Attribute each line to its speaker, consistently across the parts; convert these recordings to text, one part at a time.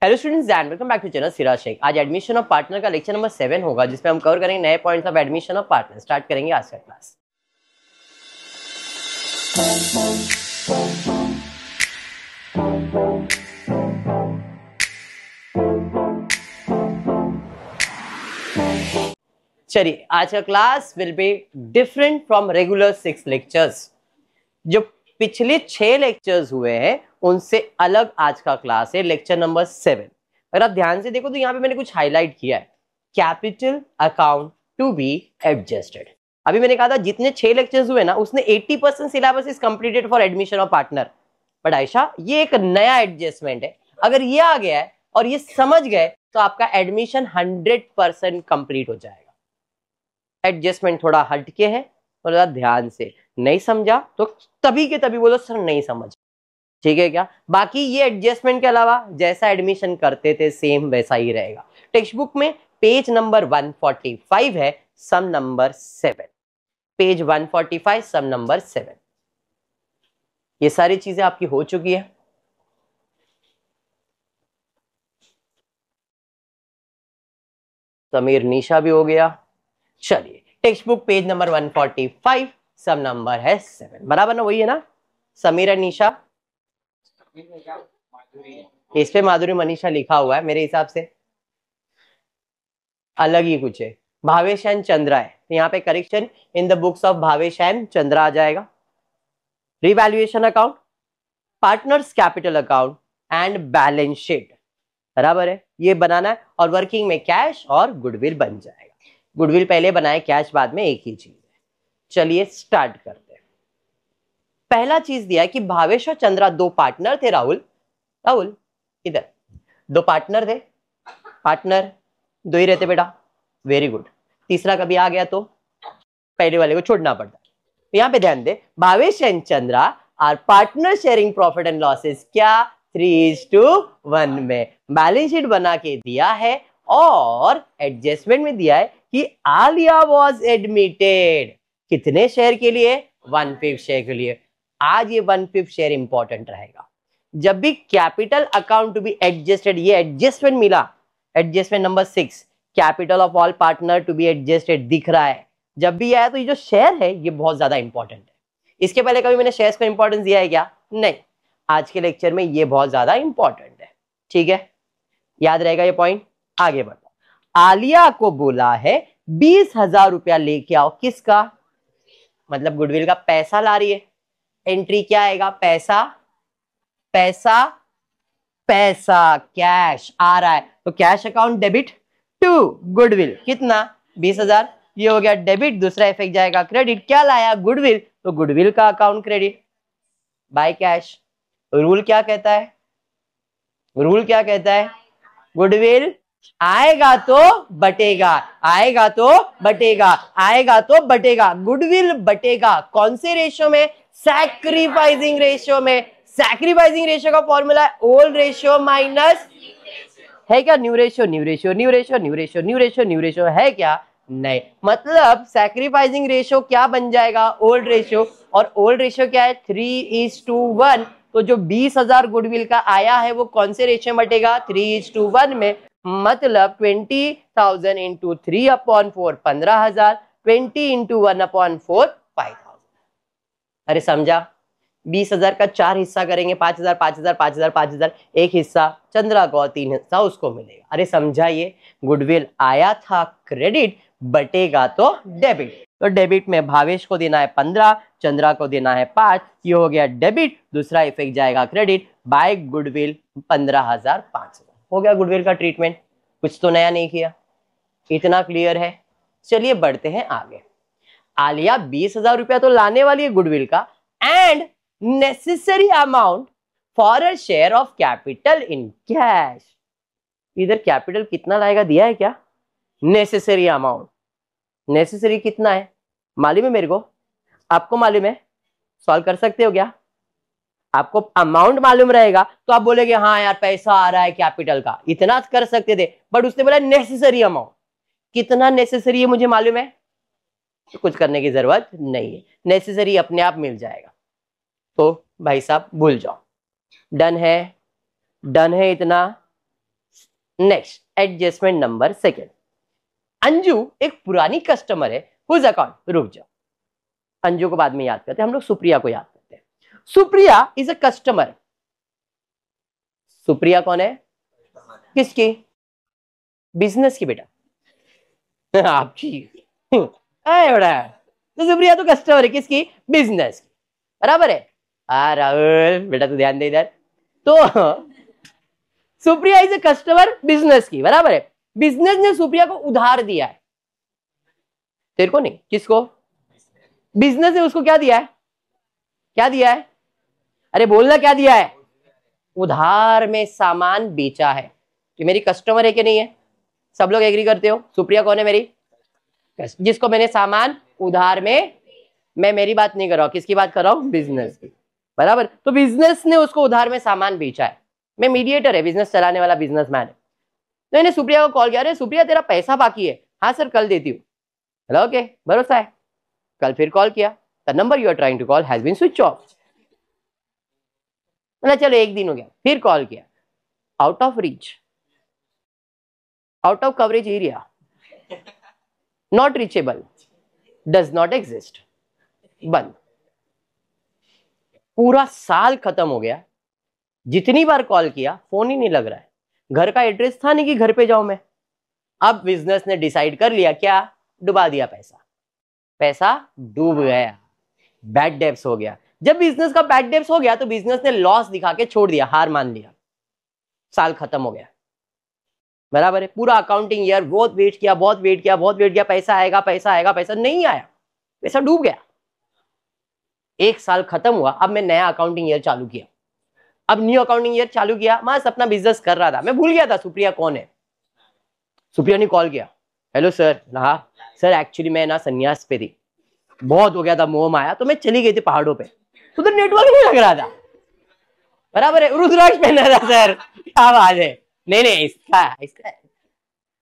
Speaker 1: Hello students and welcome back to channel Siraj Shaikh. आज admission of partner का lecture number 7 होगा, जिसमें हम कवर करेंगे नए points of admission of partner. Start करेंगे आज का क्लास। चलिए, आज का class will be different from regular 6 lectures. जो पिछले 6 लेक्चर्स हुए हैं उनसे अलग आज का क्लास है, लेक्चर नंबर 7। अगर आप ध्यान से देखो तो यहाँ पे मैंने कुछ हाईलाइट किया है, capital account to be adjusted. अभी मैंने कहा था जितने 6 लेक्चर्स हुए ना उसने 80% syllabus is completed for admission of partner. But Ayesha, ये एक नया एडजस्टमेंट है, अगर ये आ गया है और ये समझ गए तो आपका एडमिशन 100% कंप्लीट हो जाएगा। एडजस्टमेंट थोड़ा हटके है, थोड़ा ध्यान से नहीं समझा तो तभी के तभी बोलो सर नहीं समझ, ठीक है क्या? बाकी ये एडजस्टमेंट के अलावा जैसा एडमिशन करते थे सेम वैसा ही रहेगा। टेक्स्ट बुक में पेज नंबर 145 है, सम नंबर 7। पेज 145 सम नंबर 7। ये सारी चीजें आपकी हो चुकी है। समीर निशा भी हो गया। चलिए, टेक्स्ट बुक पेज नंबर 145 सम नंबर है 7। बराबर ना, वही है ना समीर और निशा? इस पे माधुरी मनीषा लिखा हुआ है, मेरे हिसाब से अलग ही कुछ है। भावेश एंड चंद्रा है, तो यहाँ पे correction in the books of Bhavesh and Chandra आ जाएगा। Revaluation account, partners capital account and balance sheet, बराबर है, ये बनाना है। और वर्किंग में कैश और गुडविल बन जाएगा। गुडविल पहले बनाए, कैश बाद में, एक ही चीज है। चलिए स्टार्ट करते हैं। पहला चीज दिया है कि भावेश और चंद्रा दो पार्टनर थे। राहुल इधर, दो पार्टनर थे। पार्टनर दो ही रहते बेटा, वेरी गुड। तीसरा कभी आ गया तो पहले वाले को छोड़ना पड़ता है। यहां पे ध्यान दे, Bhavesh and Chandra are partner sharing profit and losses, क्या 3:1 में बैलेंस शीट बना के दिया है। और एडजस्टमेंट में दिया है कि आलिया वॉज एडमिटेड कितने शेयर के लिए? 1/5 शेयर के लिए। आज ये 1/5 शेयर इंपॉर्टेंट रहेगा। जब भी capital account to be adjusted, ये एडजस्टमेंट मिला, adjustment number 6, capital of all partner to be adjusted दिख रहा है। जब भी आया तो ये जो शेयर है ये बहुत ज्यादा इंपॉर्टेंट है। इसके पहले कभी मैंने शेयर्स को इंपॉर्टेंस दिया है क्या? नहीं। आज के लेक्चर में ये बहुत ज्यादा इंपॉर्टेंट है, ठीक है, याद रहेगा ये पॉइंट। आगे बढ़ो। आलिया को बोला है 20,000 रुपया लेके आओ। किसका? मतलब गुडविल का पैसा ला रही है। एंट्री क्या आएगा? पैसा, पैसा, पैसा, कैश आ रहा है तो cash account debit to goodwill, कितना? 20,000। ये हो गया डेबिट, दूसरा इफेक्ट जाएगा क्रेडिट। क्या लाया? गुडविल, तो गुडविल का account credit by cash. Rule क्या कहता है? रूल क्या कहता है? गुडविल आएगा तो बटेगा, आएगा तो बटेगा, आएगा तो बटेगा। गुडविल बटेगा कौन से रेशियो में? सैक्रिफाइसिंग रेशियो में। सैक्रिफाइसिंग रेशियो का फॉर्मूला है ओल्ड रेशियो माइनस, है क्या? New ratio, new ratio, new ratio, new ratio, new ratio, new ratio, है क्या? नहीं। मतलब सैक्रिफाइसिंग रेशियो क्या बन जाएगा? Old ratio. और ओल्ड रेशियो क्या है? 3:1। तो जो 20,000 गुडविल का आया है वो कौन से रेशियो में बटेगा? 3:1 में। मतलब 20,000 इंटू 3/4 15,000, 20 इंटू 1/4 5,000। अरे समझा? 20,000 का 4 हिस्सा करेंगे, 5,000 5,000 5,000 5,000, एक हिस्सा चंद्रा को और 3 हिस्सा उसको मिलेगा। अरे समझा? ये गुडविल आया था क्रेडिट, बटेगा तो डेबिट। तो डेबिट में भावेश को देना है 15, चंद्रा को देना है 5, ये हो गया डेबिट। दूसरा इफेक्ट जाएगा क्रेडिट बाय गुडविल 15,500। हो गया गुडविल का ट्रीटमेंट। कुछ तो नया नहीं किया, इतना क्लियर है। चलिए बढ़ते हैं आगे। आलिया 20,000 रुपया तो लाने वाली है गुडविल का, and necessary amount for a share of capital in cash. इधर कैपिटल कितना लाएगा दिया है क्या? Necessary amount. नेसेसरी कितना है मालूम है मेरे को? आपको मालूम है? सॉल्व कर सकते हो क्या? आपको अमाउंट मालूम रहेगा तो आप बोलेगे हाँ यार पैसा आ रहा है कैपिटल का, इतना कर सकते थे। बट उसने बोला नेसेसरी अमाउंट। कितना नेसेसरी है मुझे मालूम है, तो कुछ करने की जरूरत नहीं है, नेसेसरी अपने आप मिल जाएगा। तो भाई साहब भूल जाओ। डन है, डन है इतना। Next adjustment number second, Anju एक पुरानी कस्टमर है हुज अकाउंट, रुक जाओ, अंजू को बाद में याद करते हैं, हम लोग सुप्रिया को याद करते हैं। Supriya is a customer. Supriya कौन है? किसकी? बिजनेस की बेटा आपकी बड़ा, तो सुप्रिया तो कस्टमर है किसकी? बिजनेस की, बराबर है। राहुल बेटा तू ध्यान दे इधर, तो Supriya is a customer business की, बराबर है। बिजनेस ने सुप्रिया को उधार दिया है, तेरे को नहीं, किसको? बिजनेस ने उसको क्या दिया है? क्या दिया है? अरे बोलना, क्या दिया है? उधार में सामान बेचा है। कि मेरी कस्टमर है कि नहीं है? सब लोग एग्री करते हो? सुप्रिया कौन है? मेरी, जिसको मैंने सामान उधार में, मैं मेरी बात नहीं कर रहा हूं, किसकी बात कर रहा हूं? बिजनेस की, बराबर। तो बिजनेस ने उसको उधार में सामान बेचा है, मैं मीडिएटर है, बिजनेस चलाने वाला बिजनेसमैन है। तो मैंने सुप्रिया को कॉल किया, अरे सुप्रिया तेरा पैसा बाकी है। हाँ सर कल देती हूँ। हेलो, ओके, भरोसा है। कल फिर कॉल किया, the number you are trying to call has been switch off. मैंने चलो एक दिन हो गया, फिर कॉल किया, out of reach, out of coverage area, not reachable, does not exist, बंद। पूरा साल खत्म हो गया, जितनी बार कॉल किया फोन ही नहीं लग रहा है। घर का एड्रेस था नहीं कि घर पे जाऊं मैं। अब बिजनेस ने डिसाइड कर लिया, क्या? डुबा दिया पैसा, पैसा डूब गया, बैड डेब्ट्स हो गया। जब बिजनेस का बैड डेब्ट्स हो गया तो बिजनेस ने लॉस दिखा के छोड़ दिया, हार मान लिया, साल खत्म हो गया, बराबर है। पूरा अकाउंटिंग ईयर बहुत वेट किया, बहुत वेट किया, बहुत वेट किया, पैसा आएगा पैसा आएगा, पैसा नहीं आया, पैसा डूब गया। एक साल खत्म हुआ, अब मैं नया अकाउंटिंग ईयर चालू किया। अब न्यू अकाउंटिंग ईयर चालू किया, मस्त अपना बिजनेस कर रहा था, मैं भूल गया था सुप्रिया कौन है। सुप्रिया ने कॉल किया, हेलो सर। हाँ सर, एक्चुअली मैं ना संन्यास पे थी, बहुत हो गया था, मोह माया, तो मैं चली गई थी पहाड़ों पे, उधर नेटवर्क नहीं लग रहा था, बराबर है। रुद्राक्ष पहना था सर, क्या बात है। नहीं नहीं, इसका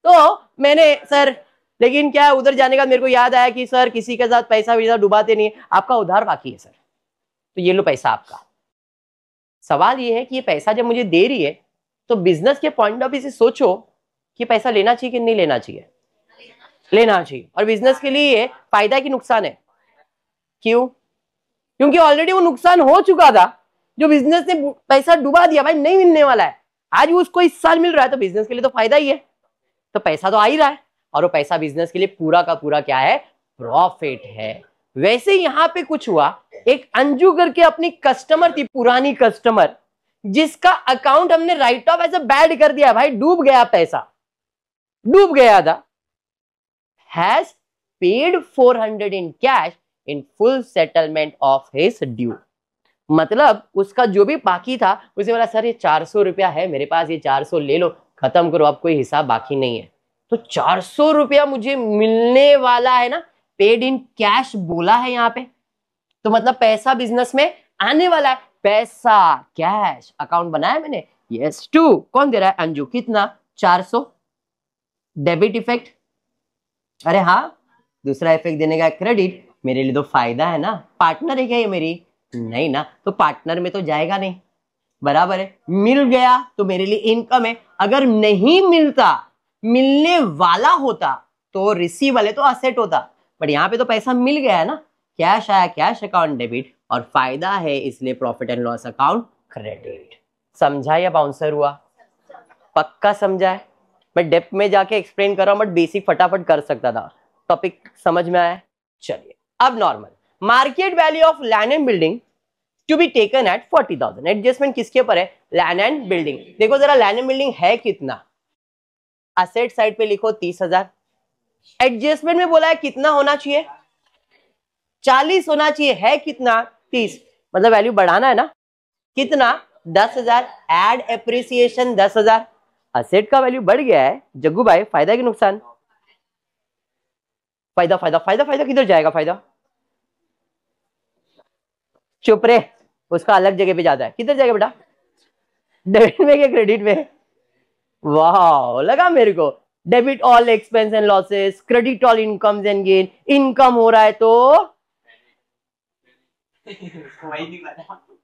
Speaker 1: तो मैंने सर, लेकिन क्या उधर जाने का मेरे को याद आया कि सर किसी के साथ पैसा वैसा डुबाते नहीं, आपका उधार बाकी है सर, तो ये लो पैसा आपका। सवाल ये है कि ये पैसा जब मुझे दे रही है तो बिजनेस के पॉइंट ऑफ व्यू से सोचो कि पैसा लेना चाहिए कि नहीं लेना चाहिए? लेना चाहिए। और बिजनेस के लिए ये फायदा है कि नुकसान है? क्यों? क्योंकि ऑलरेडी वो नुकसान हो चुका था, जो बिजनेस ने पैसा डुबा दिया, भाई नहीं मिलने वाला है, आज उसको इस साल मिल रहा है, तो बिजनेस के लिए तो फायदा ही है, तो पैसा तो आ ही रहा है, और वो पैसा बिजनेस के लिए पूरा का पूरा क्या है? प्रॉफिट है। वैसे यहां पे कुछ हुआ, एक अंजू करके अपनी कस्टमर थी, पुरानी कस्टमर, जिसका अकाउंट हमने write off as a bad कर दिया, भाई डूब गया, पैसा डूब गया था, has paid 400 in cash in full settlement of his due. मतलब उसका जो भी बाकी था, उसे बोला सर ये 400 रुपया है मेरे पास, ये 400 ले लो, खत्म करो, अब कोई हिसाब बाकी नहीं है। तो 400 रुपया मुझे मिलने वाला है ना, पेड इन कैश बोला है यहाँ पे, तो मतलब पैसा बिजनेस में आने वाला है, पैसा कैश अकाउंट बनाया मैंने, यस टू, कौन दे रहा है? अंजू। कितना? 400, डेबिट इफेक्ट, अरे हाँ, दूसरा इफेक्ट देने का क्रेडिट, मेरे लिए तो फायदा है ना, पार्टनर है क्या ये मेरी? नहीं ना, तो पार्टनर में तो जाएगा नहीं, बराबर है। मिल गया तो मेरे लिए इनकम है, अगर नहीं मिलता, मिलने वाला होता तो रिसीव वाले तो असेट होता, बट यहाँ पे तो पैसा मिल गया है ना, कैश आया, कैश अकाउंट डेबिट, और फायदा है इसलिए profit and loss account credit. समझा या बाउंसर हुआ? पक्का समझा है? मैं डेप्थ में जाके एक्सप्लेन कर रहा हूं, बट बेसिक फटाफट कर सकता था। टॉपिक समझ में आया? चलिए अब normal, market value of land and building to be taken at 40,000। Adjustment किसके ऊपर है? Land and building. देखो जरा, लैंड एंड बिल्डिंग है कितना? असेट साइड पे लिखो 30,000, एडजस्टमेंट में बोला है कितना होना चाहिए? 40 होना चाहिए, है कितना? 30, मतलब वैल्यू बढ़ाना है ना, कितना? 10,000, एड एप्रिसिएशन 10,000, असेट का वैल्यू बढ़ गया है। जग्गू भाई फायदा कि नुकसान? फायदा फायदा फायदा फायदा, किधर जाएगा फायदा? चुप रे, उसका अलग जगह पे जाता है, किधर जाएगा बेटा? डेबिट में क्या क्रेडिट में? वाह, लगा मेरे को। Debit all expense and losses, credit all incomes and gain. Income हो रहा है तो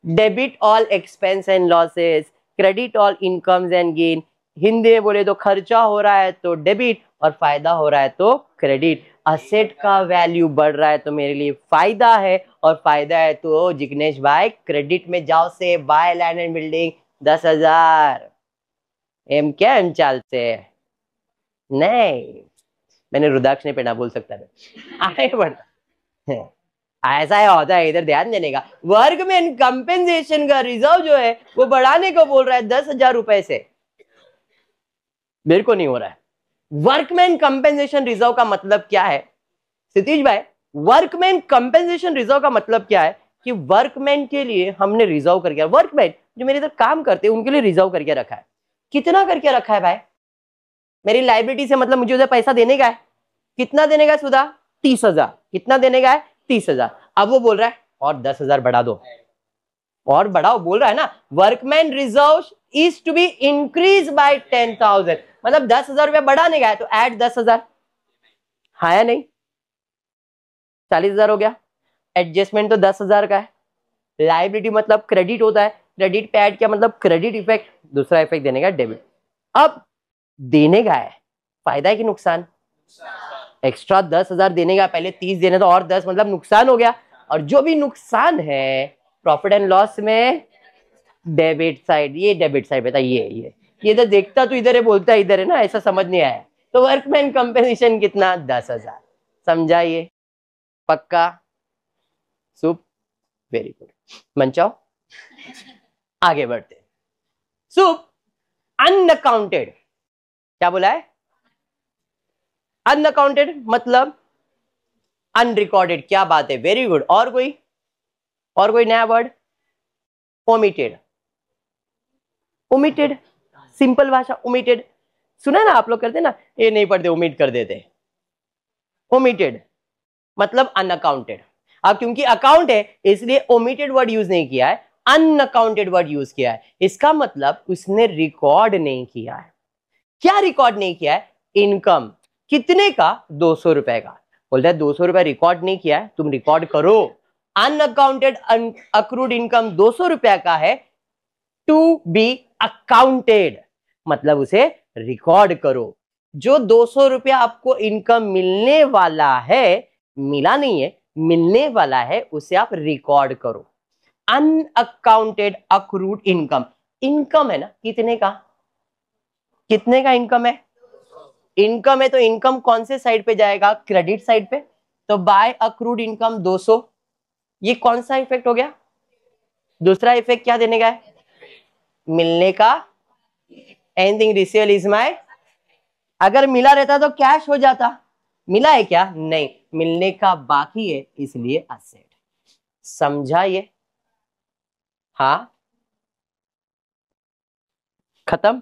Speaker 1: debit all expense and losses, credit all incomes and gain. Hindi में बोले तो खर्चा हो रहा है तो डेबिट और फायदा हो रहा है तो क्रेडिट। असेट का वैल्यू बढ़ रहा है तो मेरे लिए फायदा है, और फायदा है तो जिग्नेश भाई क्रेडिट में जाओ से बाय लैंड एंड बिल्डिंग 10,000। एम क्या एम चाल से नहीं, मैंने रुद्राक्ष नहीं पहना, बोल सकता है आगे बढ़। ऐसा है होता है, इधर ध्यान देने का। वर्कमैन कंपेंसेशन का रिजर्व जो है वो बढ़ाने को बोल रहा है 10,000 रुपए से, मेरे को नहीं हो रहा है। वर्कमैन कंपेंसेशन रिजर्व का मतलब क्या है सतीश भाई? वर्कमैन कंपेंसेशन रिजर्व का मतलब क्या है कि वर्कमैन के लिए हमने रिजर्व करके, वर्कमैन जो मेरे इधर काम करते हैं उनके लिए रिजर्व करके रखा है। कितना करके रखा है भाई? मेरी लाइबिलिटी से मतलब मुझे उधर पैसा देने का है। कितना देने का है सुधा? 30,000। कितना देने का है? 30,000। अब वो बोल रहा है और 10,000 बढ़ा दो, और बढ़ाओ बोल रहा है ना। Workman reserve is to be increase by 10,000, मतलब 10,000 रुपया बढ़ाने का है तो ऐड 10,000, हाँ या नहीं? 40,000 हो गया। एडजस्टमेंट तो 10,000 का है। लाइबिलिटी मतलब क्रेडिट होता है, क्रेडिट पे ऐड किया मतलब क्रेडिट इफेक्ट, दूसरा इफेक्ट देने का डेबिट। अब देने का है फायदा है कि नुकसान? एक्स्ट्रा 10,000 देने का, पहले 30 देने तो और 10 मतलब नुकसान हो गया। और जो भी नुकसान है प्रॉफिट एंड लॉस में डेबिट साइड, ये डेबिट साइड बेटा, ये तो देखता तो इधर है बोलता है इधर है ना, ऐसा समझ नहीं आया। तो वर्कमैन कंपेंसेशन कितना? 10,000। समझा ये? पक्का? सुप, वेरी गुड। मंचाओ आगे बढ़ते। सुप, अनअकाउंटेड, क्या बोला है? अनअकाउंटेड मतलब अनरिकॉर्डेड। क्या बात है, वेरी गुड। और कोई नया वर्ड? ओमिटेड। ओमिटेड सिंपल भाषा, ओमिटेड सुना ना आप लोग, करते ना, ये नहीं पढ़ते ओमिट कर देते। ओमिटेड मतलब अनअकाउंटेड। अब क्योंकि अकाउंट है इसलिए ओमिटेड वर्ड यूज नहीं किया है, अनअकाउंटेड वर्ड यूज किया है। इसका मतलब उसने रिकॉर्ड नहीं किया है। क्या रिकॉर्ड नहीं किया है? इनकम। कितने का? 200 रुपए का। बोलता है 200 रुपए रिकॉर्ड नहीं किया है, तुम रिकॉर्ड करो। अनअकाउंटेड अक्रूड इनकम 200 रुपया का है, टू बी अकाउंटेड मतलब उसे रिकॉर्ड करो। जो 200 रुपया आपको इनकम मिलने वाला है, मिला नहीं है, मिलने वाला है, उसे आप रिकॉर्ड करो। अनअकाउंटेड अक्रूड इनकम, इनकम है ना, कितने का? कितने का इनकम है? इनकम है तो इनकम कौन से साइड पे जाएगा? क्रेडिट साइड पे। तो बाय अक्रूड इनकम 200, ये कौन सा इफेक्ट हो गया? दूसरा इफेक्ट क्या देने का है? मिलने का। एनीथिंग रिसीव इज माय, अगर मिला रहता तो कैश हो जाता, मिला है क्या? नहीं, मिलने का बाकी है इसलिए असेट। समझा ये? हाँ, खत्म।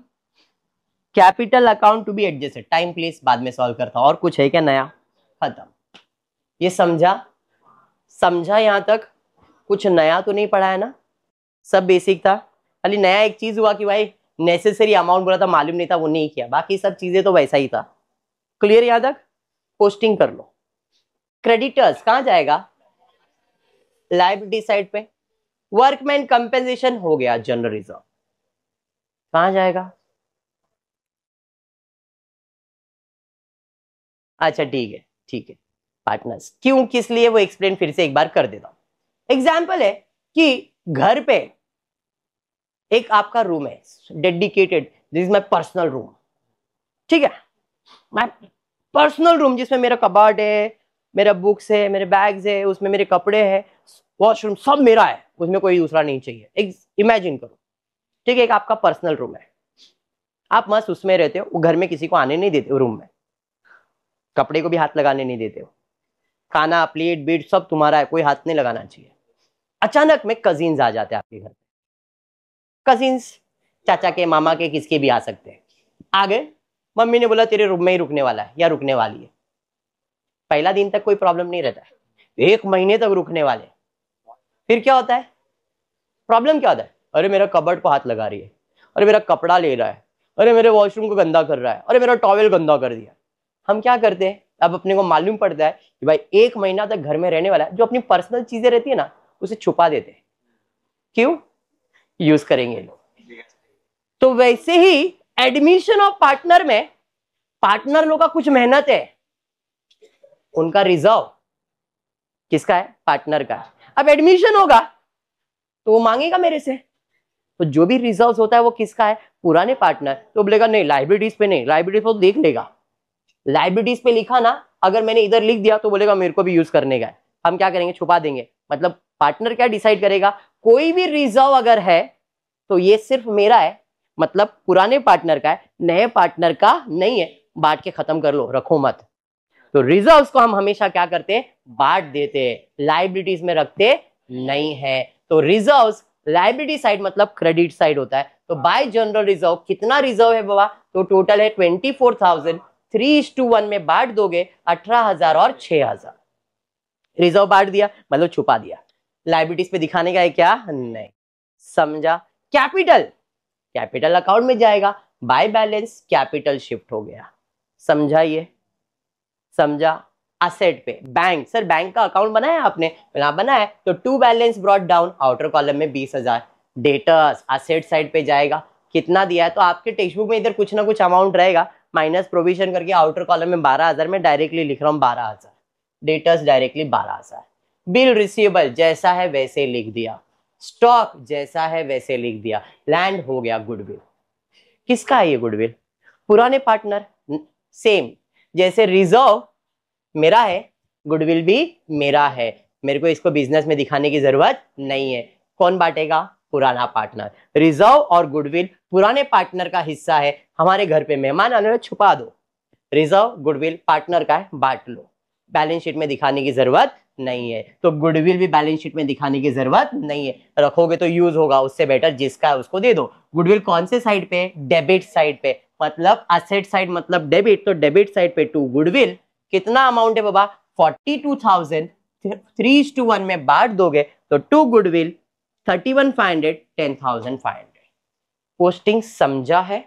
Speaker 1: Capital account to be adjusted, time please, बाद में सॉल्व करता हूं। और कुछ है क्या नया? खत्म। ये समझा? समझा यहां तक? कुछ नया तो नहीं पढ़ा है ना? सब बेसिक था। खाली नया एक चीज हुआ कि भाई नेसेसरी अमाउंट बोला था, मालूम नहीं था, वो नहीं किया, बाकी सब चीजें तो वैसा ही था। क्लियर यहां तक? पोस्टिंग कर लो। क्रेडिटर्स कहां जाएगा? लायबिलिटी साइड पे। वर्कमैन कंपेंसेशन हो गया, जनरल रिजर्व कहां जाएगा? अच्छा ठीक है, ठीक है। पार्टनर्स क्यों, किस लिए, वो एक्सप्लेन फिर से एक बार कर देता हूं। एग्जाम्पल है कि घर पे एक आपका रूम है dedicated, this is my personal room, ठीक है, माई पर्सनल रूम, जिसमें मेरा कबर्ड है, मेरा बुक्स है, मेरे बैग्स है, उसमें मेरे कपड़े हैं, वॉशरूम सब मेरा है, उसमें कोई दूसरा नहीं चाहिए। इमेजिन करो, ठीक है, एक आपका पर्सनल रूम है, आप मस्त उसमें रहते हो, वो घर में किसी को आने नहीं देते हो, रूम में कपड़े को भी हाथ लगाने नहीं देते हो, खाना प्लेट बेड सब तुम्हारा है, कोई हाथ नहीं लगाना चाहिए। अचानक में कजिन्स आ जाते हैं आपके घर। कजिन्स चाचा के, मामा के, किसके भी आ सकते हैं। आ गए, मम्मी ने बोला तेरे रूम में ही रुकने वाला है या रुकने वाली है। पहला दिन तक कोई प्रॉब्लम नहीं रहता है, 1 महीने तक रुकने वाले। फिर क्या होता है? प्रॉब्लम क्या होता है? अरे मेरा कबर्ड को हाथ लगा रही है, अरे मेरा कपड़ा ले रहा है, अरे मेरे वॉशरूम को गंदा कर रहा है, अरे मेरा टॉवेल गंदा कर दिया। हम क्या करते हैं, अब अपने को मालूम पड़ता है कि भाई 1 महीना तक घर में रहने वाला है, जो अपनी पर्सनल चीजें रहती है ना उसे छुपा देते हैं। क्यों? यूज करेंगे लोग। तो वैसे ही एडमिशन ऑफ पार्टनर में पार्टनर लोग का कुछ मेहनत है, उनका रिजर्व किसका है? पार्टनर का है। अब एडमिशन होगा तो वो मांगेगा मेरे से, तो जो भी रिजर्व होता है वो किसका है? पुराने पार्टनर। तो बोलेगा नहीं लाइबिलिटीज पे नहीं, लाइबिलिटीज पे तो देख लेगा, लाइबिलिटीज पे लिखा ना, अगर मैंने इधर लिख दिया तो बोलेगा मेरे को भी यूज करने का है, हम क्या करेंगे? छुपा देंगे। मतलब पार्टनर क्या डिसाइड करेगा? कोई भी रिजर्व अगर है तो ये सिर्फ मेरा है, मतलब पुराने पार्टनर का है, नए पार्टनर का नहीं है, बांट के खत्म कर लो, रखो मत। तो रिजर्व्स को हम हमेशा क्या करते हैं? बांट देते हैं, लाइबिलिटीज में रखते नहीं है। तो रिजर्व्स लाइबिलिटी साइड मतलब क्रेडिट साइड होता है। तो बाय जनरल रिजर्व कितना रिजर्व है बाबा? तो टोटल है 24,000, 3:1 में बांट दोगे 18,000 और 6,000। रिजर्व बांट दिया मतलब छुपा दिया, लाइबिलिटीज पे दिखाने का है क्या? नहीं। समझा? कैपिटल, कैपिटल अकाउंट में जाएगा, बाय बैलेंस कैपिटल शिफ्ट हो गया। समझा? ये समझा? असेट पे बैंक, सर बैंक का अकाउंट बनाया आपने? बनाया है, तो to balance brought down, outer column में 20,000। डेटर्स असेट साइड पे जाएगा, कितना दिया है? तो आपके टेक्स्ट बुक में इधर कुछ ना कुछ अमाउंट रहेगा, माइनस प्रोविजन करके आउटर कॉलम में 12,000 में डायरेक्टली लिख रहा हूँ 12,000, डेटर्स डायरेक्टली 12,000। बिल रिसीवेबल जैसा है वैसे लिख दिया, स्टॉक जैसा है वैसे लिख दिया, लैंड हो गया गुडविल। किसका है ये गुडविल? पुराने पार्टनर। सेम जैसे रिजर्व मेरा है, गुडविल भी मेरा है, मेरे को इसको बिजनेस में दिखाने की जरूरत नहीं है। कौन बांटेगा? पुराना पार्टनर। रिजर्व और गुडविल पुराने पार्टनर का हिस्सा है, हमारे घर पे मेहमान आने में छुपा दो, रिजर्व गुडविल पार्टनर का है, बांट लो, बैलेंस शीट में दिखाने की जरूरत नहीं है। तो गुडविल भी बैलेंस शीट में दिखाने की जरूरत नहीं है, रखोगे तो यूज होगा, उससे बेटर जिसका है उसको दे दो। गुडविल कौन से साइड पे? डेबिट साइड पे, मतलब असेट साइड मतलब डेबिट, तो डेबिट साइड पे टू गुडविल। कितना अमाउंट है बाबा? 42,000, 3:1 में बांट दोगे तो टू गुडविल 31,500, 10,500। पोस्टिंग समझा है?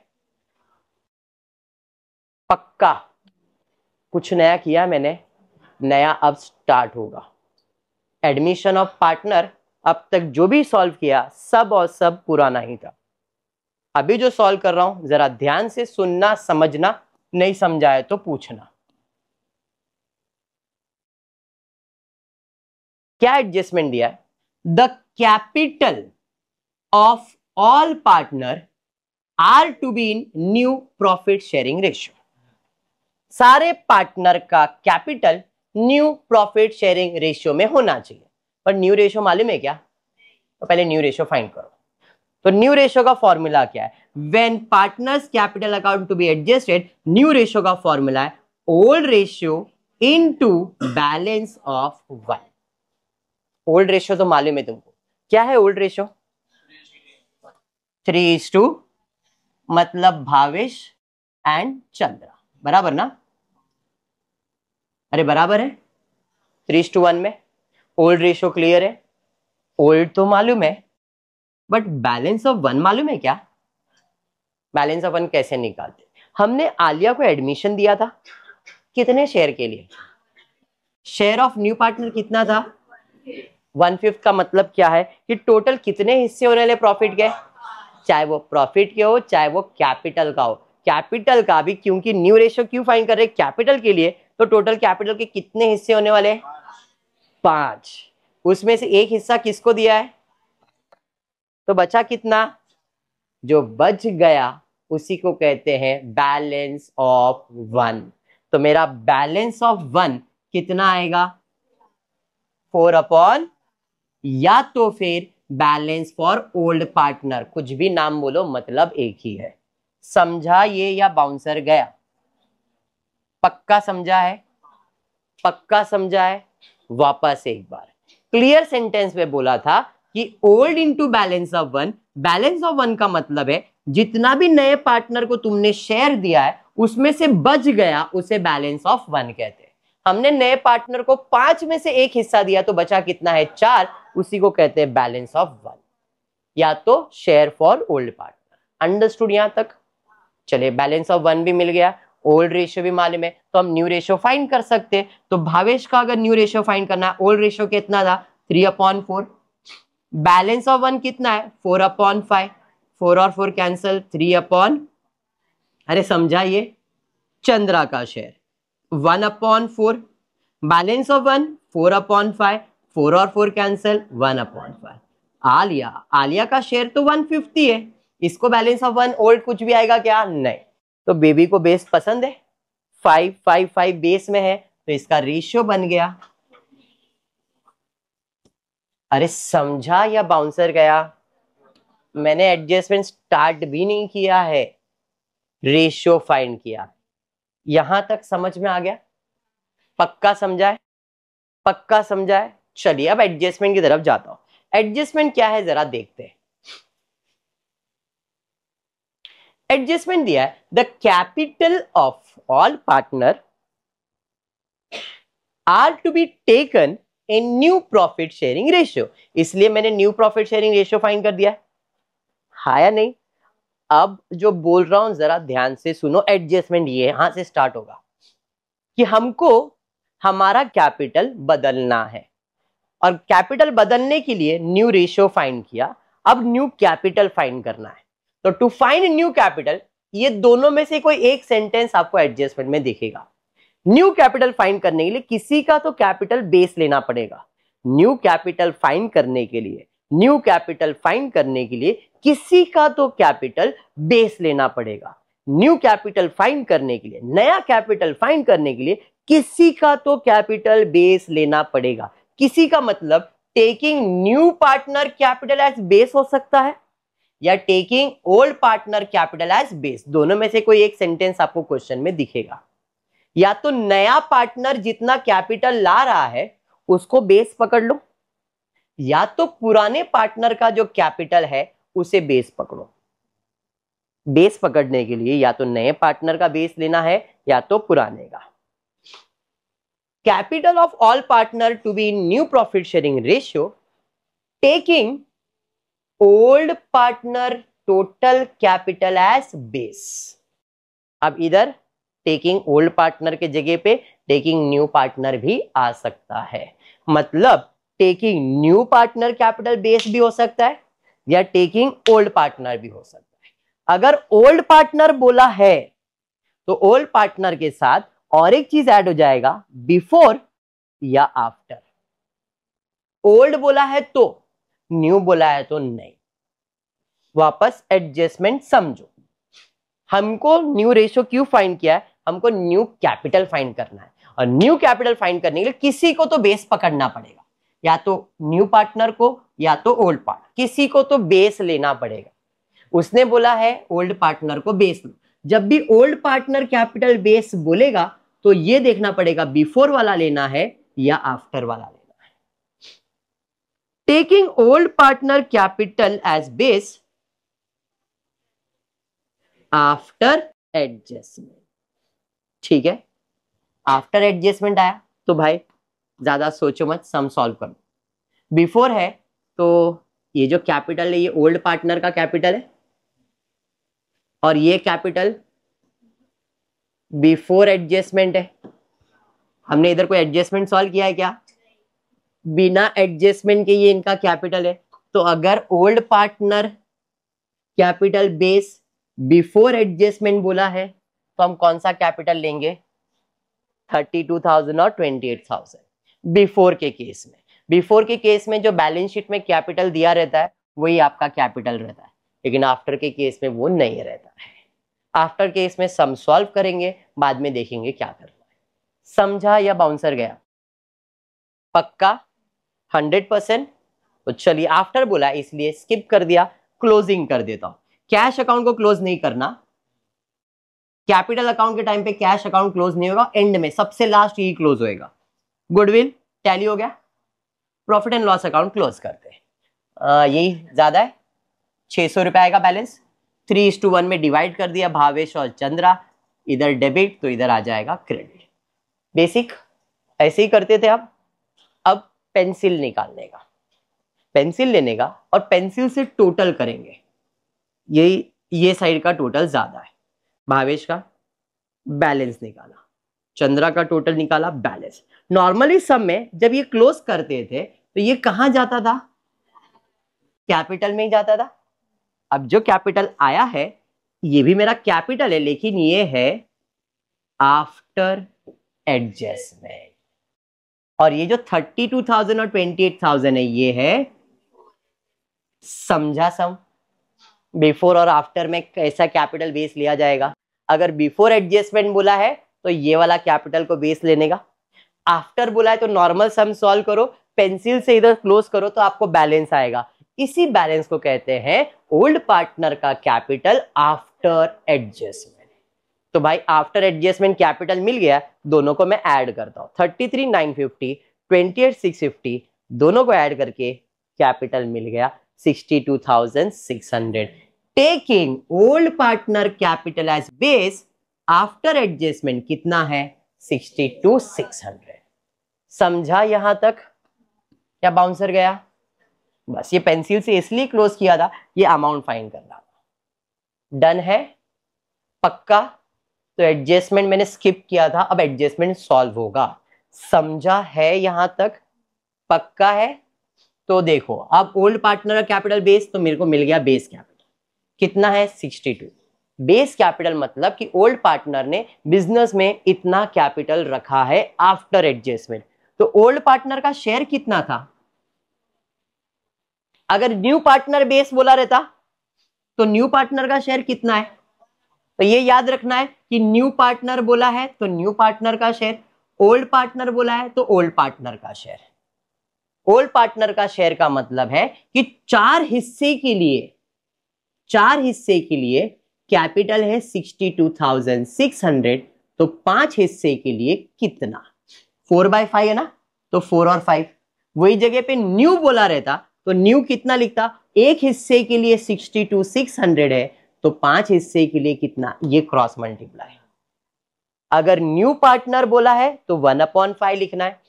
Speaker 1: पक्का? कुछ नया किया मैंने? नया अब स्टार्ट होगा। एडमिशन ऑफ पार्टनर अब तक जो भी सॉल्व किया सब और सब पुराना ही था। अभी जो सॉल्व कर रहा हूं जरा ध्यान से सुनना, समझना, नहीं समझा है तो पूछना। क्या एडजस्टमेंट दिया है? The capital of all partner are to be in new profit sharing ratio. सारे पार्टनर का capital new profit sharing ratio में होना चाहिए। पर न्यू रेशियो मालूम है क्या? तो पहले न्यू रेशियो फाइंड करो। तो न्यू रेशियो का फॉर्मूला क्या है? When partners capital account to be adjusted, new ratio का फॉर्मूला है old ratio into balance of 1। Old ratio तो मालूम है तुमको, क्या है ओल्ड रेशियो? 3:2, मतलब भावेश एंड चंद्रा, बराबर ना? अरे बराबर है 3:1 में। ओल्ड रेशियो क्लियर है, ओल्ड तो मालूम है, बट बैलेंस ऑफ 1 मालूम है क्या? बैलेंस ऑफ 1 कैसे निकालते? हमने आलिया को एडमिशन दिया था, कितने शेयर के लिए? शेयर ऑफ न्यू पार्टनर कितना था? 1/5 का मतलब क्या है कि टोटल कितने हिस्से होने वाले प्रॉफिट के? चाहे वो प्रॉफिट के हो चाहे वो कैपिटल का हो। कैपिटल का भी, क्योंकि न्यू रेशियो क्यों फाइंड कर रहे हैं? कैपिटल के लिए। तो टोटल कैपिटल के कितने हिस्से होने वाले? 5। उसमें से एक हिस्सा किसको दिया है? तो बचा कितना? जो बच गया उसी को कहते हैं बैलेंस ऑफ 1। तो मेरा बैलेंस ऑफ 1 कितना आएगा? 4/, या तो फिर बैलेंस फॉर ओल्ड पार्टनर, कुछ भी नाम बोलो मतलब एक ही है। समझा ये या बाउंसर गया? पक्का समझा है? पक्का समझा है? वापस एक बार क्लियर सेंटेंस में बोला था कि old into balance of 1। Balance of 1 का मतलब है जितना भी नए पार्टनर को तुमने शेयर दिया है उसमें से बच गया उसे बैलेंस ऑफ 1 कहते हैं। हमने नए पार्टनर को 5 में से एक हिस्सा दिया तो बचा कितना है? 4, उसी को कहते हैं बैलेंस ऑफ 1, या तो share for old partner. Understood यहां तक? चलिए बैलेंस ऑफ 1 भी मिल गया, ओल्ड रेशियो भी मालूम है, तो हम न्यू रेशियो फाइंड कर सकते हैं। तो भावेश का अगर न्यू रेशियो फाइंड करना है, ओल्ड रेशियो कितना था? 3/4। बैलेंस ऑफ 1 कितना है? 4/5। 4 और 4 कैंसिल, 3/, अरे समझा, ये चंद्रा का शेयर 1/4, बैलेंस ऑफ 1 4/5, 4 और 4 कैंसिल 1/5। आलिया का शेयर तो 150 है, इसको बैलेंस ऑफ 1 ओल्ड कुछ भी आएगा क्या? नहीं। तो बेबी को बेस पसंद है, 5 5 5 बेस में है, तो इसका रेशियो बन गया। अरे समझा या बाउंसर गया? मैंने एडजस्टमेंट स्टार्ट भी नहीं किया है, रेशियो फाइंड किया। यहां तक समझ में आ गया? पक्का समझा है? पक्का समझा है? चलिए अब एडजस्टमेंट की तरफ जाता हूं। एडजस्टमेंट क्या है जरा देखते हैं। एडजस्टमेंट दिया है, the capital of all partner are to be taken in new profit sharing ratio. इसलिए मैंने new profit sharing ratio find कर दिया है, हाँ या नहीं? अब जो बोल रहा हूं जरा ध्यान से सुनो। एडजस्टमेंट ये यहां से स्टार्ट होगा कि हमको हमारा कैपिटल बदलना है, और कैपिटल बदलने के लिए न्यू रेशियो फाइंड किया, अब न्यू कैपिटल फाइंड करना है। तो टू फाइंड न्यू कैपिटल, ये दोनों में से कोई एक सेंटेंस आपको एडजस्टमेंट में दिखेगा। न्यू कैपिटल फाइंड करने के लिए किसी का तो कैपिटल बेस लेना पड़ेगा। न्यू कैपिटल फाइंड करने के लिए किसी का तो कैपिटल बेस लेना पड़ेगा। न्यू कैपिटल फाइंड करने के लिए, नया कैपिटल फाइंड करने के लिए किसी का तो कैपिटल बेस लेना पड़ेगा। किसी का मतलब taking new partner capital as base हो सकता है, या taking old partner capital as base. दोनों में से कोई एक सेंटेंस आपको क्वेश्चन में दिखेगा। या तो नया पार्टनर जितना कैपिटल ला रहा है उसको बेस पकड़ लो, या तो पुराने पार्टनर का जो कैपिटल है उसे बेस पकड़ो। बेस पकड़ने के लिए या तो नए पार्टनर का बेस लेना है या तो पुराने का। Capital of all partner to be in new profit sharing ratio, taking old partner total capital as base. अब इधर टेकिंग ओल्ड पार्टनर के जगह पे टेकिंग न्यू पार्टनर भी आ सकता है। मतलब taking new partner capital base भी हो सकता है, या टेकिंग ओल्ड पार्टनर भी हो सकता है। अगर ओल्ड पार्टनर बोला है तो ओल्ड पार्टनर के साथ और एक चीज ऐड हो जाएगा, बिफोर या आफ्टर। ओल्ड बोला है तो, न्यू बोला है तो नहीं। वापस एडजस्टमेंट समझो। हमको न्यू रेशियो क्यों फाइंड किया है? हमको न्यू कैपिटल फाइंड करना है, और न्यू कैपिटल फाइंड करने के लिए किसी को तो बेस पकड़ना पड़ेगा, या तो न्यू पार्टनर को या तो ओल्ड पार्टनर, किसी को तो बेस लेना पड़ेगा। उसने बोला है ओल्ड पार्टनर को बेस लो। जब भी ओल्ड पार्टनर कैपिटल बेस बोलेगा तो ये देखना पड़ेगा बिफोर वाला लेना है या आफ्टर वाला लेना है। Taking old partner capital as base after adjustment. ठीक है, आफ्टर एडजस्टमेंट आया तो भाई ज्यादा सोचो मत, सम सॉल्व करो। बिफोर है तो ये जो कैपिटल है ये ओल्ड पार्टनर का कैपिटल है, और ये कैपिटल बिफोर एडजस्टमेंट है। हमने इधर कोई एडजस्टमेंट सॉल्व किया है क्या? बिना एडजस्टमेंट के ये इनका कैपिटल है। तो अगर old partner capital base before adjustment बोला है तो हम कौन सा कैपिटल लेंगे? 32,000 और 28,000 बिफोर के केस में। बिफोर के केस में जो बैलेंस शीट में कैपिटल दिया रहता है वही आपका कैपिटल रहता है, लेकिन आफ्टर के केस में वो नहीं रहता है। आफ्टर केस में सम सॉल्व करेंगे, बाद में देखेंगे क्या करना है। समझा या बाउंसर गया? पक्का 100%? तो चलिए, आफ्टर बोला इसलिए स्किप कर दिया, क्लोजिंग कर देता हूं। कैश अकाउंट को क्लोज नहीं करना, कैपिटल अकाउंट के टाइम पे कैश अकाउंट क्लोज नहीं होगा, एंड में सबसे लास्ट ही क्लोज होएगा। गुडविल टैली हो गया, profit and loss account close करते हैं। यही ज्यादा है, 600 रुपए आएगा बैलेंस। 3:1 में डिवाइड कर दिया भावेश और चंद्रा, इधर डेबिट तो इधर आ जाएगा क्रेडिट। बेसिक ऐसे ही करते थे आप। अब पेंसिल निकालने का, पेंसिल लेने का और पेंसिल से टोटल करेंगे। ये साइड का टोटल ज्यादा है। भावेश का बैलेंस निकाला, चंद्रा का टोटल निकाला, बैलेंस। नॉर्मली सब में जब ये क्लोज करते थे तो ये कहां जाता था? कैपिटल में ही जाता था। अब जो कैपिटल आया है ये भी मेरा कैपिटल है, लेकिन ये है आफ्टर एडजस्टमेंट। और ये जो 32,000 और 28,000 है, ये है समझा सम। बिफोर और आफ्टर में कैसा कैपिटल बेस लिया जाएगा? अगर बिफोर एडजस्टमेंट बोला है तो ये वाला कैपिटल को बेस लेने का, आफ्टर बोला है तो नॉर्मल सम सॉल्व करो, पेंसिल से इधर क्लोज करो तो आपको बैलेंस आएगा। इसी बैलेंस को कहते हैं ओल्ड पार्टनर का कैपिटल आफ्टर एडजस्टमेंट। तो भाई आफ्टर एडजस्टमेंट कैपिटल मिल गया, दोनों को मैं ऐड करता हूं, 33,950 28,650 दोनों को ऐड करके कैपिटल मिल गया 62,600। Taking old partner capital as base after adjustment कितना है? 62,600। समझा यहां तक? क्या बाउंसर गया? बस ये पेंसिल से इसलिए क्लोज किया था, ये अमाउंट फाइंड करना था। डन है? पक्का? तो एडजस्टमेंट मैंने स्किप किया था, अब एडजस्टमेंट सॉल्व होगा। समझा है यहां तक? पक्का है? तो देखो, अब ओल्ड पार्टनर का कैपिटल बेस, तो मेरे को मिल गया बेस कैपिटल कितना है? 62। बेस कैपिटल मतलब कि ओल्ड पार्टनर ने बिजनेस में इतना कैपिटल रखा है आफ्टर एडजस्टमेंट। तो ओल्ड पार्टनर का शेयर कितना था? अगर न्यू पार्टनर बेस बोला रहता तो न्यू पार्टनर का शेयर कितना है? तो ये याद रखना है कि न्यू पार्टनर बोला है तो न्यू पार्टनर का शेयर, ओल्ड पार्टनर बोला है तो ओल्ड पार्टनर का शेयर। ओल्ड पार्टनर का शेयर का मतलब है कि चार हिस्से के लिए कैपिटल है 62,600, तो 5 हिस्से के लिए कितना? 4/5 है ना, तो 4 और 5। वही जगह पे न्यू बोला रहता तो न्यू कितना लिखता? एक हिस्से के लिए 62,600 है, तो 5 हिस्से के लिए कितना? ये क्रॉस मल्टीप्लाई। अगर न्यू पार्टनर बोला है तो 1/5 लिखना है,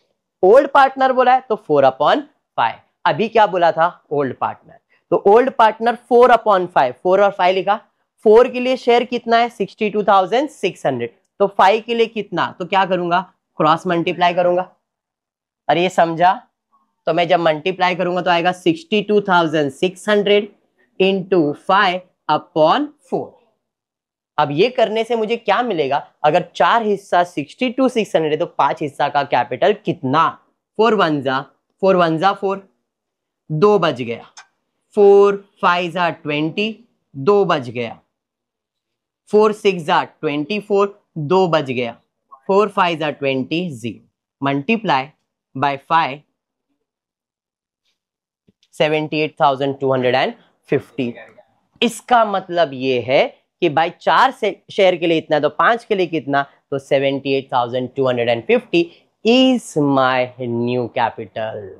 Speaker 1: ओल्ड पार्टनर बोला है तो 4/5। अभी क्या बोला था? ओल्ड पार्टनर, तो ओल्ड पार्टनर 4/5, 4 और 5 लिखा। 4 के लिए शेयर कितना है? 62,600, तो 5 के लिए कितना? तो क्या करूंगा? क्रॉस मल्टीप्लाई करूंगा। अरे ये समझा? तो मैं जब मल्टीप्लाई करूंगा तो आएगा 62,600 इंटू 5/4। अब ये करने से मुझे क्या मिलेगा? अगर 4 हिस्सा 62,600 है तो 5 हिस्सा का कैपिटल कितना? 4 1 जा 4, 2 बच गया। 4 5 जा 20, 2 बच गया। 4 6 जा 24, 2 बच गया। 4 5 जा 20, 0 मल्टीप्लाई बाय 5, 78,250। इसका मतलब ये है कि भाई 4 से शेयर के लिए इतना, तो 5 के लिए कितना? तो 78,250 इज माय न्यू कैपिटल।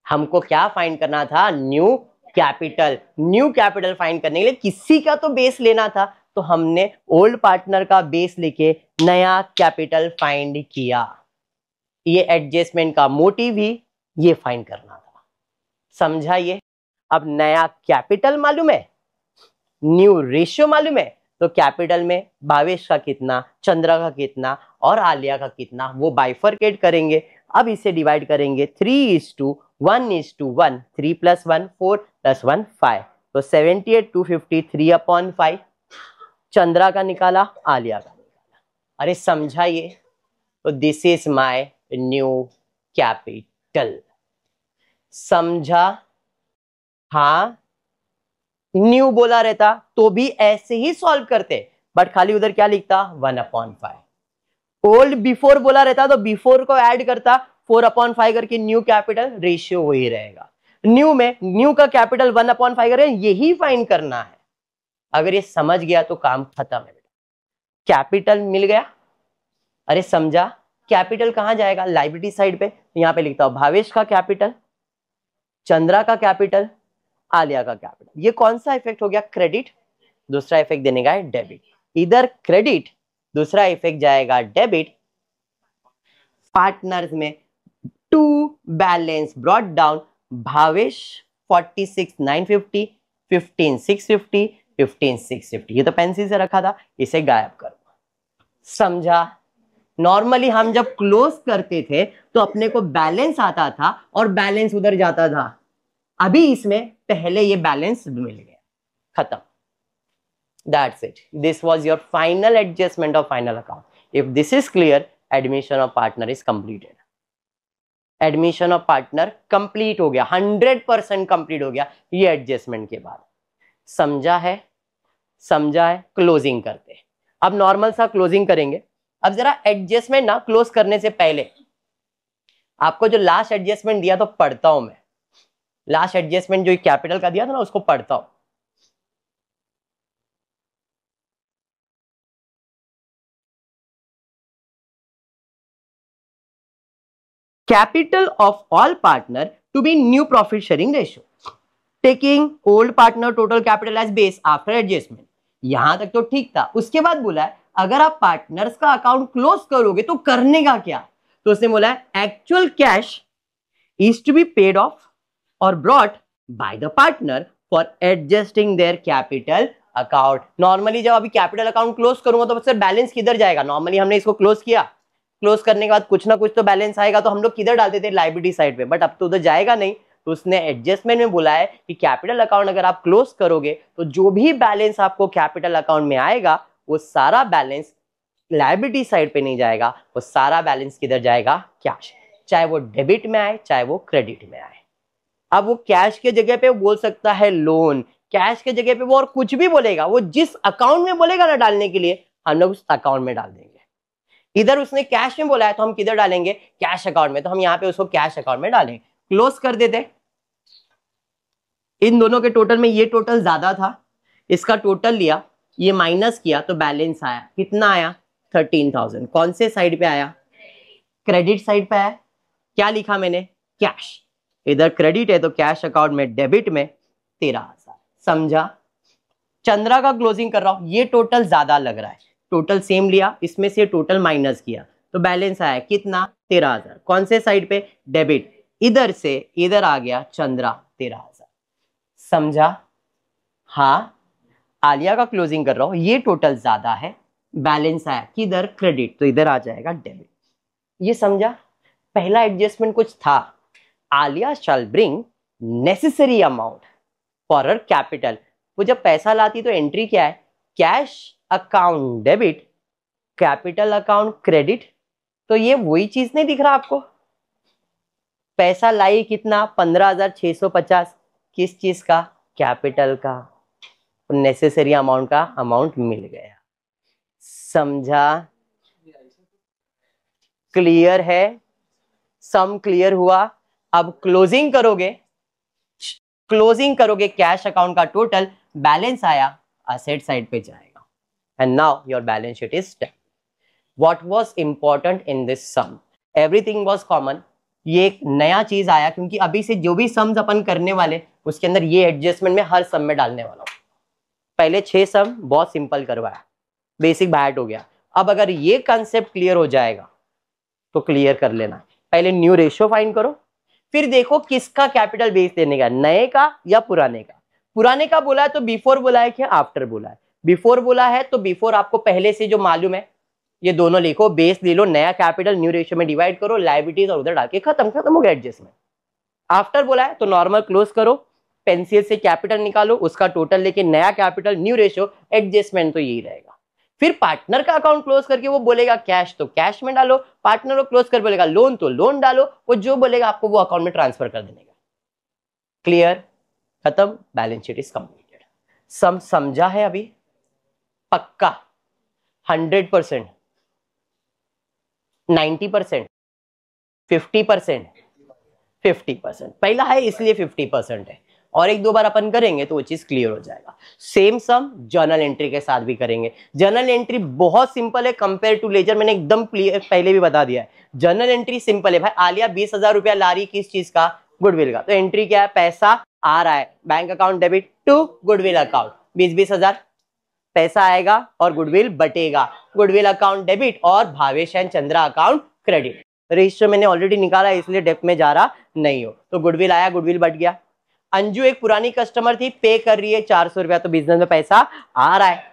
Speaker 1: हमको क्या फाइंड करना था? New capital. New capital find करने के लिए किसी का तो बेस लेना था, तो हमने ओल्ड पार्टनर का बेस लेके नया कैपिटल फाइंड किया। ये एडजस्टमेंट का मोटिव ही ये फाइंड करना था। समझा ये? अब नया कैपिटल मालूम है, न्यू रेशियो मालूम है, तो कैपिटल में भावेश का कितना, चंद्रा का कितना और आलिया का कितना, वो बाइफरकेट करेंगे। अब इसे डिवाइड करेंगे 3:1:1, 3 + 1 4 + 1 5, तो 78,250 3/5। चंद्रा का निकाला, आलिया का निकाला। अरे समझा ये? तो this is my new capital. समझा? हाँ, न्यू बोला रहता तो भी ऐसे ही सॉल्व करते, बट खाली उधर क्या लिखता? 1/5। ओल्ड बिफोर बोला रहता तो बिफोर को ऐड करता 4/5 करके, न्यू कैपिटल रेशियो वही रहेगा। न्यू में न्यू का कैपिटल 1/5 करके यही फाइंड करना है। अगर ये समझ गया तो काम खत्म है बेटा। कैपिटल मिल गया। अरे समझा? कैपिटल कहां जाएगा? लायबिलिटी साइड पे। यहां पे लिखता हूं भावेश का कैपिटल, चंद्रा का कैपिटल, आलिया का कैपिटल। ये कौन सा इफेक्ट हो गया? क्रेडिट। दूसरा इफेक्ट देने का है डेबिट। इधर क्रेडिट, दूसरा इफेक्ट जाएगा डेबिट। पार्टनर्स में to balance brought down, Bhavesh 46,950, 15,650, 15,650। ये तो पेंसिल से रखा था, इसे गायब करो। समझा? नॉर्मली हम जब क्लोज करते थे तो अपने को बैलेंस आता था और बैलेंस उधर जाता था। अभी इसमें पहले ये बैलेंस मिल गया, खत्म। That's it. This was your final adjustment of final account. If this is clear, admission of partner is completed. Admission of partner complete हो गया, 100% कंप्लीट हो गया ये एडजस्टमेंट के बाद। समझा है? समझा है? क्लोजिंग करते हैं। अब नॉर्मल सा क्लोजिंग करेंगे। अब जरा एडजस्टमेंट ना क्लोज करने से पहले आपको जो लास्ट एडजस्टमेंट दिया तो पढ़ता हूं मैं। लास्ट एडजस्टमेंट जो कैपिटल का दिया था ना उसको पढ़ता हूं। Capital of all partner to be new profit sharing ratio, taking old partner total capital as base after adjustment। यहां तक तो ठीक था। उसके बाद बोला है अगर आप पार्टनर्स का अकाउंट क्लोज करोगे तो करने का क्या? तो उसने बोला है actual cash is to be paid off और brought by the partner for adjusting their capital account. Normally जब अभी कैपिटल अकाउंट क्लोज करूंगा तो बैलेंस किधर जाएगा? नॉर्मली हमने इसको क्लोज किया, क्लोज करने के बाद कुछ ना कुछ तो बैलेंस आएगा, तो हम लोग किधर डालते थे? लायबिलिटी साइड पे। बट अब तो उधर जाएगा नहीं, तो उसने एडजस्टमेंट में बोला है कि कैपिटल अकाउंट अगर आप क्लोज करोगे तो जो भी बैलेंस आपको कैपिटल अकाउंट में आएगा वो सारा बैलेंस लायबिलिटी साइड पे नहीं जाएगा, वो सारा बैलेंस किधर जाएगा? कैश। चाहे वो डेबिट में आए चाहे वो क्रेडिट में आए। अब वो कैश के जगह पे बोल सकता है लोन, कैश के जगह पे वो और कुछ भी बोलेगा, वो जिस अकाउंट में बोलेगा ना डालने के लिए हम लोग उस अकाउंट में डाल देंगे। इधर उसने कैश में बोला है तो हम किधर डालेंगे? कैश अकाउंट में। तो हम यहाँ पे उसको कैश अकाउंट में डालेंगे। क्लोज कर देते। इन दोनों के टोटल में ये टोटल ज्यादा था, इसका टोटल लिया, ये माइनस किया तो बैलेंस आया। कितना आया? 13,000। कौन से साइड पे आया? क्रेडिट साइड पे आया। क्या लिखा मैंने? कैश। इधर क्रेडिट है तो कैश अकाउंट में, डेबिट में 13,000। समझा? चंद्रा का क्लोजिंग कर रहा हूं, ये टोटल ज्यादा लग रहा है, टोटल सेम लिया, इसमें से टोटल माइनस किया तो बैलेंस आया कितना? 13,000। कौन से साइड पे? डेबिट। इधर से इधर आ गया चंद्रा 13,000। समझा? हाँ। आलिया का क्लोजिंग कर रहा हूं, ये टोटल ज्यादा है, बैलेंस आया किधर? क्रेडिट, तो इधर आ जाएगा डेबिट। ये समझा? पहला एडजस्टमेंट कुछ था, Alia shall bring necessary amount for her capital. वो जब पैसा लाती तो एंट्री क्या है? Cash account debit, capital account credit. तो ये वही चीज नहीं दिख रहा आपको? पैसा लाई कितना? 15,650। किस चीज का? कैपिटल का। नेसेसरी अमाउंट का अमाउंट मिल गया। समझा? क्लियर है? सम क्लियर हुआ? अब क्लोजिंग करोगे, क्लोजिंग करोगे कैश अकाउंट का टोटल बैलेंस आया, असेट साइड पे जाएगा। And now your balance sheet is done. What was important in this sum? Everything was common. ये एक नया चीज आया क्योंकि अभी से जो भी सम्स अपन करने वाले उसके अंदर ये एडजस्टमेंट में हर सम में डालने वाला हूं। पहले 6 सम बहुत सिंपल करवाया, बेसिक बैट हो गया। अब अगर ये कंसेप्ट क्लियर हो जाएगा तो क्लियर कर लेना। पहले न्यू रेशियो फाइंड करो, फिर देखो किसका कैपिटल बेस देने का, नए का या पुराने का। पुराने का बोला है तो बिफोर बोला है क्या आफ्टर बोला है? बिफोर बोला है तो बिफोर आपको पहले से जो मालूम है ये दोनों लिखो, बेस ले लो, नया कैपिटल न्यू रेशियो में डिवाइड करो, लायबिलिटीज और उधर डाल के खत्म हो गया एडजस्टमेंट। आफ्टर बोला है तो नॉर्मल क्लोज करो, पेंसिल से कैपिटल निकालो, उसका टोटल लेके नया कैपिटल न्यू रेशियो, एडजस्टमेंट तो यही रहेगा। फिर पार्टनर का अकाउंट क्लोज करके वो बोलेगा कैश तो कैश में डालो, पार्टनर को क्लोज कर बोलेगा लोन तो लोन डालो, वो जो बोलेगा आपको वो अकाउंट में ट्रांसफर कर देने का। क्लियर? खत्म, बैलेंस शीट इज कंप्लीटेड। समझा है अभी? पक्का? 100%, 90%, 50%, 50%। पहला है इसलिए 50% है, और एक दो बार अपन करेंगे तो वो चीज क्लियर हो जाएगा। सेम सम जर्नल एंट्री के साथ भी करेंगे। जर्नल एंट्री बहुत सिंपल है कंपेयर टू लेजर, मैंने एकदम पहले भी बता दिया है। जर्नल एंट्री सिंपल है भाई। आलिया 20,000 रुपया ला रही, किस चीज का? गुडविल का। तो एंट्री क्या है? पैसा आ रहा है, bank account debit to goodwill account, 20,000 पैसा आएगा और गुडविल बटेगा। गुडविल अकाउंट डेबिट और Bhavesh and Chandra account credit. Register मैंने ऑलरेडी निकाला इसलिए डेप्थ में जा रहा नहीं हो। तो गुडविल आया, गुडविल बट गया। अंजू एक पुरानी कस्टमर थी, पे कर रही है 400 रुपया, तो बिजनेस में पैसा आ रहा है।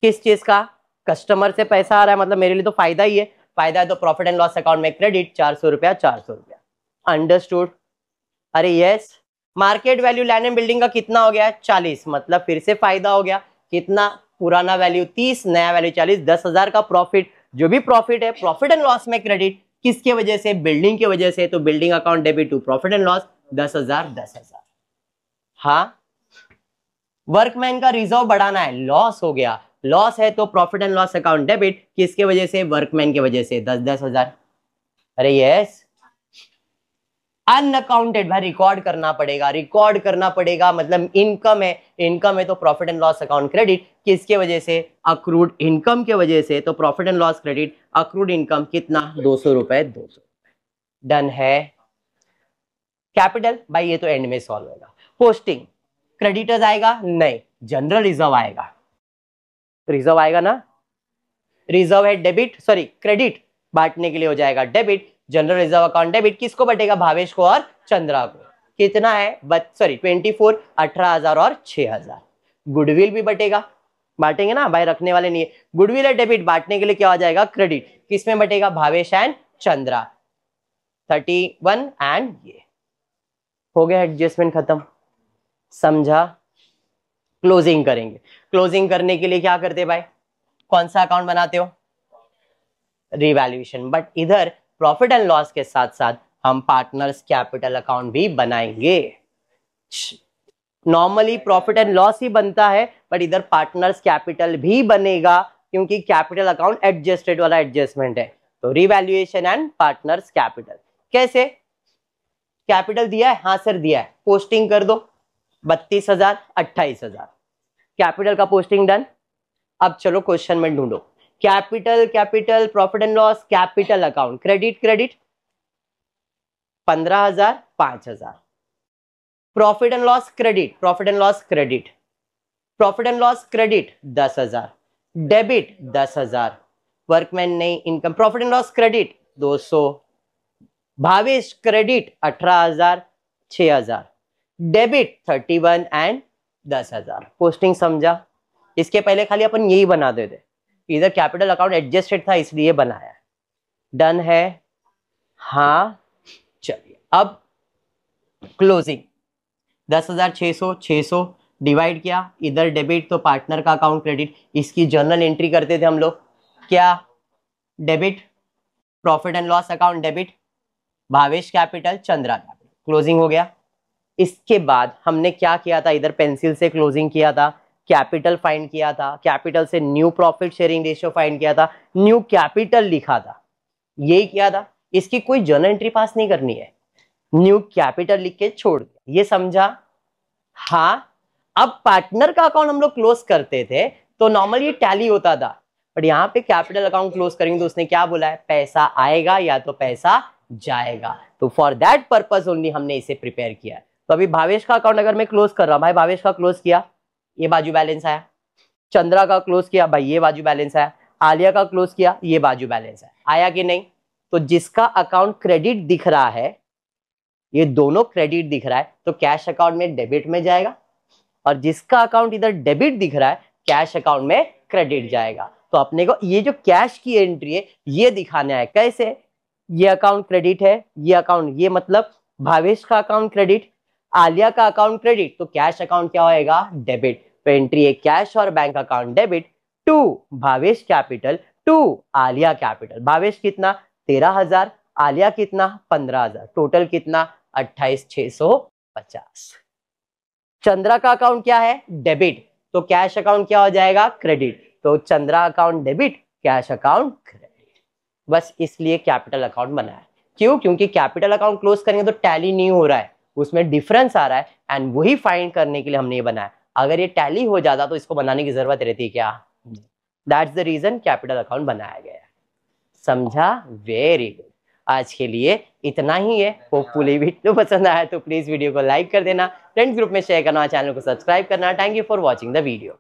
Speaker 1: किस चीज का? कस्टमर से पैसा आ रहा है, मतलब मेरे लिए तो फायदा ही है। फायदा है तो प्रॉफिट एंड लॉस अकाउंट में क्रेडिट, 400 रुपया 400 रुपया। अंडरस्टूड? अरे yes. Market value land and building का कितना हो गया? 40, मतलब फिर से फायदा हो गया। कितना पुराना वैल्यू 30, नया वैल्यू 40, 10,000 का प्रॉफिट। जो भी प्रॉफिट है प्रॉफिट एंड लॉस में क्रेडिट किसके वजह से, बिल्डिंग की वजह से, तो building account debit to profit and loss 10,000 10,000। हाँ, वर्कमैन का रिजर्व बढ़ाना है, लॉस हो गया, लॉस है तो profit and loss account debit किसके वजह से, वर्कमैन की वजह से 10,000। अरे यस, अनअकाउंटेड भाई रिकॉर्ड करना पड़ेगा, रिकॉर्ड करना पड़ेगा, मतलब इनकम है, इनकम है तो profit and loss account credit किसके वजह से, अक्रूड इनकम के वजह से, तो profit and loss credit accrued income कितना 200 रुपए 200। डन है। कैपिटल भाई ये तो एंड में सॉल्व होगा। पोस्टिंग क्रेडिटर्स आएगा नहीं, जनरल रिजर्व आएगा, रिजर्व आएगा ना, रिजर्व है डेबिट, सॉरी क्रेडिट बांटने के लिए हो जाएगा debit, general reserve account debit किसको बटेगा, भावेश को और चंद्रा को। कितना है, सॉरी 24, 18,000 और 6,000। गुडविल भी बटेगा, बांटेंगे ना भाई, रखने वाले नहीं है। गुडविल है डेबिट, बांटने के लिए क्या हो जाएगा, क्रेडिट, किसमें बटेगा, भावेश एंड चंद्रा। 31 एंड ये हो गया, एडजस्टमेंट खत्म, समझा। क्लोजिंग करेंगे, क्लोजिंग करने के लिए क्या करते भाई, कौन सा अकाउंट बनाते हो, रिवैल्यूएशन। बट इधर प्रॉफिट एंड लॉस के साथ साथ हम पार्टनर्स कैपिटल अकाउंट भी बनाएंगे। नॉर्मली प्रॉफिट एंड लॉस ही बनता है, बट इधर पार्टनर्स कैपिटल भी बनेगा, क्योंकि कैपिटल अकाउंट एडजस्टेड वाला एडजस्टमेंट है। तो रिवैल्यूएशन एंड पार्टनर्स कैपिटल कैसे, कैपिटल दिया है, हाँ सर दिया है, पोस्टिंग कर दो 32,000 28,000, कैपिटल का पोस्टिंग डन। अब चलो क्वेश्चन में ढूंढो, capital capital profit and loss capital account credit credit 15,000 5,000, profit and loss credit, profit and loss credit, profit and loss credit 10,000, debit 10,000, workman नहीं इनकम, profit and loss credit 200, Bhavesh credit 18,000 6,000, debit 31 and 10,000। Posting समझा, इसके पहले खाली अपन यही बना देते, इधर कैपिटल अकाउंट एडजस्टेड था इसलिए बनाया। डन है, हाँ चलिए अब क्लोजिंग 10,600 600 डिवाइड किया, इधर डेबिट तो पार्टनर का अकाउंट क्रेडिट, इसकी जर्नल एंट्री करते थे हम लोग, क्या debit profit and loss account debit, Bhavesh capital Chandra capital, closing हो गया। इसके बाद हमने क्या किया था, इधर पेंसिल से क्लोजिंग किया था, कैपिटल फाइंड किया था, कैपिटल से new profit sharing ratio find किया था, न्यू कैपिटल लिखा था, यही किया था। इसकी कोई जर्नल एंट्री पास नहीं करनी है, न्यू कैपिटल लिख के छोड़ दिया, ये समझा। हाँ, अब पार्टनर का अकाउंट हम लोग क्लोज करते थे तो नॉर्मली ये टैली होता था, बट यहाँ पे कैपिटल अकाउंट क्लोज करेंगे तो उसने क्या बोला है, पैसा आएगा या तो पैसा जाएगा, तो फॉर दैट पर्पस ओनली हमने इसे प्रिपेयर किया है। तो अभी भावेश का अकाउंट अगर मैं क्लोज कर रहा हूं, भाई भावेश का क्लोज किया, ये बाजू बैलेंस आया, चंद्रा का क्लोज किया भाई ये बाजू बैलेंस आया, आलिया का क्लोज किया ये बाजू बैलेंस आया कि नहीं। तो जिसका अकाउंट क्रेडिट दिख रहा है, ये दोनों क्रेडिट दिख रहा है तो कैश अकाउंट में डेबिट में जाएगा, और जिसका अकाउंट इधर डेबिट दिख रहा है कैश अकाउंट में क्रेडिट जाएगा। तो अपने को ये जो कैश की एंट्री है ये दिखाना है, कैसे, ये अकाउंट क्रेडिट है, ये अकाउंट, ये मतलब भावेश का अकाउंट क्रेडिट, आलिया का अकाउंट क्रेडिट, तो कैश अकाउंट क्या होएगा, डेबिट। तो एंट्री है कैश और bank account debit to Bhavesh capital to Aliya capital. Bhavesh कितना 13,000, आलिया कितना 15,000, टोटल कितना 28,650। चंद्रा का अकाउंट क्या है, डेबिट, तो कैश अकाउंट क्या हो जाएगा, क्रेडिट, तो Chandra account debit cash account credit. बस इसलिए कैपिटल अकाउंट बनाया, क्यों, क्योंकि कैपिटल अकाउंट क्लोज करेंगे तो टैली नहीं हो रहा है, उसमें डिफरेंस आ रहा है, एंड वही फाइंड करने के लिए हमने ये बनाया। अगर ये टैली हो जाता तो इसको बनाने की जरूरत रहती क्या, that's the reason capital account बनाया गया। समझा, वेरी गुड। आज के लिए इतना ही है, होपफुली वीडियो पसंद आया तो प्लीज वीडियो को लाइक कर देना, फ्रेंड्स ग्रुप में शेयर करना, चैनल को सब्सक्राइब करना। Thank you for watching the video.